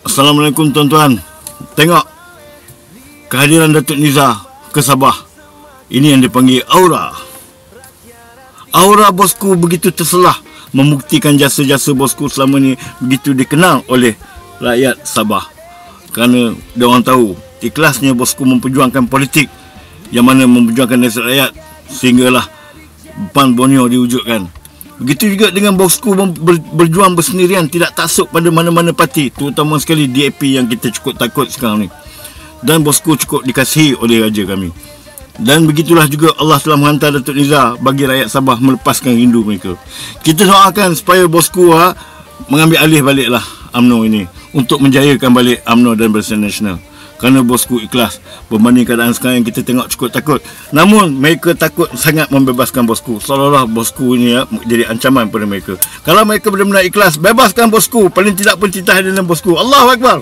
Assalamualaikum tuan-tuan. Tengok kehadiran Datuk Nizar ke Sabah. Ini yang dipanggil aura. Aura bosku begitu terselah membuktikan jasa-jasa bosku selama ni begitu dikenal oleh rakyat Sabah. Kerana dia orang tahu ikhlasnya bosku memperjuangkan politik yang mana memperjuangkan nasib rakyat sehinggalah PAN Borneo diwujudkan. Begitu juga dengan bosku berjuang bersendirian, tidak taksub pada mana-mana parti, terutama sekali DAP yang kita cukup takut sekarang ni. Dan bosku cukup dikasihi oleh raja kami. Dan begitulah juga Allah telah menghantar Datuk Nizar bagi rakyat Sabah melepaskan rindu mereka. Kita doakan supaya bosku mengambil alih baliklah UMNO ini untuk menjayakan balik UMNO dan Barisan Nasional. Kerana bosku ikhlas berbanding keadaan sekarang yang kita tengok cukup takut. Namun mereka takut sangat membebaskan bosku. Seolah-olah bosku ini jadi ancaman pada mereka. Kalau mereka benar-benar ikhlas, bebaskan bosku. Paling tidak pun titah dengan bosku. Allahu Akbar.